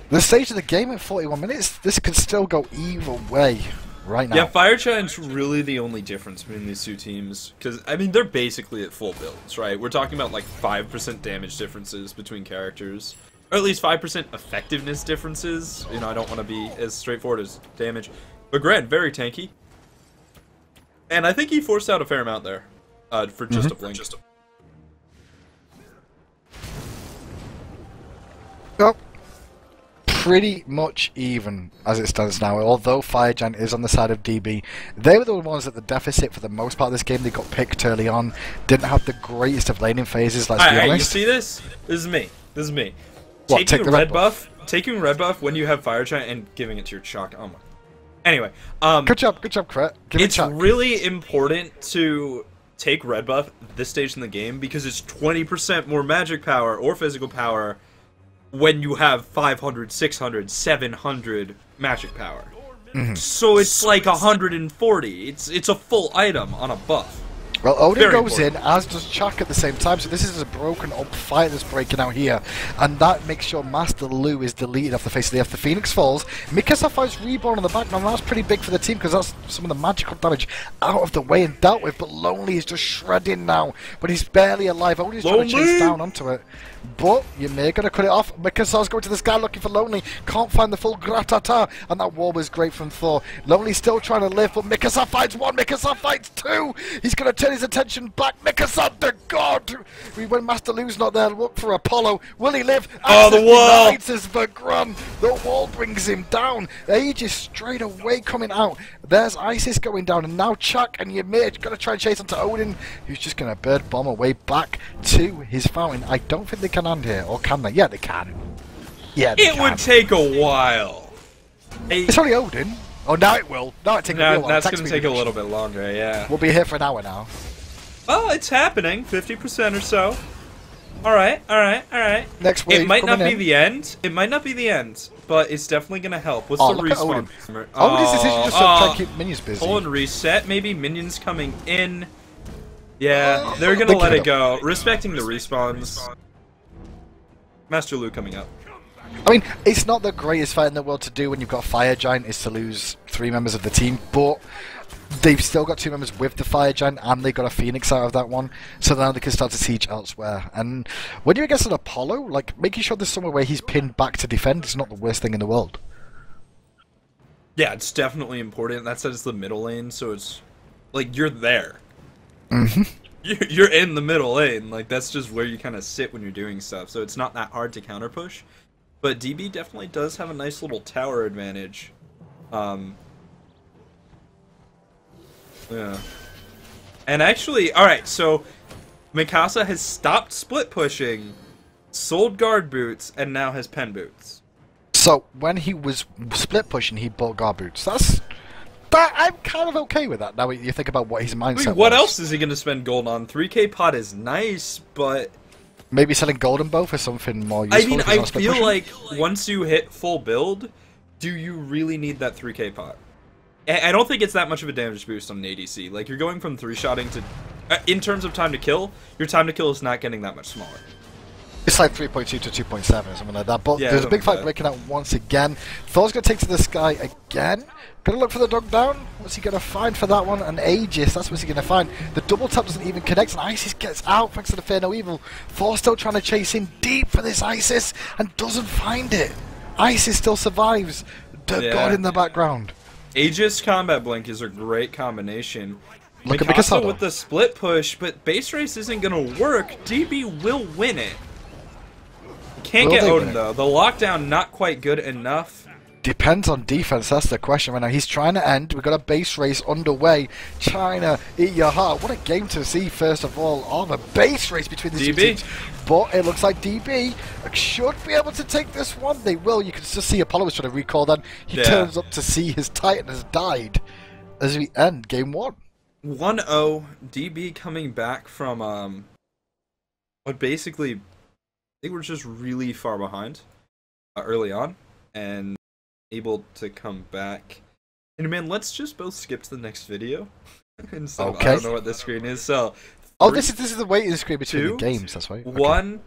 the stage of the game at 41 minutes, this could still go either way right now. Yeah, Fire Giant's really the only difference between these two teams. Because, I mean, they're basically at full builds, right? We're talking about, like, 5% damage differences between characters. Or at least 5% effectiveness differences. I don't want to be as straightforward as damage. But Grant, very tanky. And I think he forced out a fair amount there. For just a blink. Well, pretty much even as it stands now. Although Fire Giant is on the side of DB, they were the ones at the deficit for the most part of this game. They got picked early on, didn't have the greatest of laning phases, let's be honest. You see this? This is me. What, taking red buff? Taking red buff when you have Fire Giant and giving it to your Chuck. Oh my. Anyway, good job, Cret. It's really important to take red buff this stage in the game because it's 20% more magic power or physical power when you have 500, 600, 700 magic power. So it's like 140. It's a full item on a buff. Well, Odin Very goes important. in, as does Chuck at the same time, so this is a broken up fight that's breaking out here, and that makes sure Master Lou is deleted off the face of the earth. The Phoenix falls, Mikasa fights Reborn on the back, now that's pretty big for the team, because that's some of the magical damage out of the way and dealt with, but Lonely is just shredding now, but he's barely alive. Odin's trying to chase down onto it, but you may gonna cut it off. Mikasa's going to this guy looking for Lonely, can't find the full gratata, and that wall was great from Thor. Lonely's still trying to live, but Mikasa fights one, Mikasa fights two, he's gonna turn his attention back. Mikasa, the god! When Master Lou's not there, look for Apollo. Will he live? Oh, the wall! The wall brings him down. Age is straight away coming out. There's Isis going down, and now Chuck and Ymir gonna try and chase onto Odin, who's just gonna bird bomb away back to his fountain. I don't think they can land here, or can they? Yeah, they can. Yeah, they can. It would take a while. It's only Odin. Oh, now it will. Now it takes a real while. That's going to take a little bit longer, yeah. We'll be here for an hour now. Oh, it's happening. 50% or so. Alright. Next wave It might not be in. the end. It might not be the end, but it's definitely going to help. What's the Look at respawn? Odin's decision just to try and keep minions busy. Hold and reset. Maybe minions coming in. Yeah, they're going to let it go. Respecting the respawns. Master Lu coming up. I mean, it's not the greatest fight in the world to do when you've got Fire Giant, is to lose 3 members of the team, but they've still got 2 members with the Fire Giant, and they got a Phoenix out of that one, so now they can start to siege elsewhere. And when you're against an Apollo, like, making sure there's somewhere where he's pinned back to defend is not the worst thing in the world. Yeah, it's definitely important. That says the middle lane, so it's like you're there. You're in the middle lane. Like, that's just where you kind of sit when you're doing stuff, so it's not that hard to counter push. But DB definitely does have a nice little tower advantage. Yeah. And actually, alright, so Mikasa has stopped split pushing, sold guard boots, and now has pen boots. So when he was split pushing, he bought guard boots. I'm kind of okay with that. Now you think about what his mindset I mean, what was. else is he going to spend gold on? 3k pot is nice, but... Maybe selling golden bow for something more useful. I mean, if he's I not split feel pushing? like once you hit full build, do you really need that 3k pot? I don't think it's that much of a damage boost on an ADC. Like, you're going from 3-shotting to... in terms of time to kill, your time to kill is not getting that much smaller. It's like 3.2 to 2.7 or something like that. But Yeah, there's a big something fight like breaking out once again. Thor's going to take to the sky again. Going to look for the dog down. What's he going to find for that one? An Aegis. That's what he's going to find. The double tap doesn't even connect, and Isis gets out thanks to the Fear No Evil. Thor still trying to chase in deep for this Isis and doesn't find it. Isis still survives. God in the background. Aegis Combat Blink is a great combination. Look at Mikasa Mikasa with the split push, but base race isn't going to work. DB will win it. Can't get Odin, though. The lockdown not quite good enough. Depends on defense, that's the question right now. He's trying to end. We've got a base race underway. China, eat your heart. What a game to see, first of all. Oh, the base race between these two teams. But it looks like DB should be able to take this one. They will. You can just see Apollo was trying to recall that. He turns up to see his Titan has died as we end game 1. 1-0. DB coming back from, what basically, they were just really far behind early on. And able to come back. And man, let's just both skip to the next video. Instead of, I don't know what this screen is. So this is the waiting screen between the games. That's right. 1.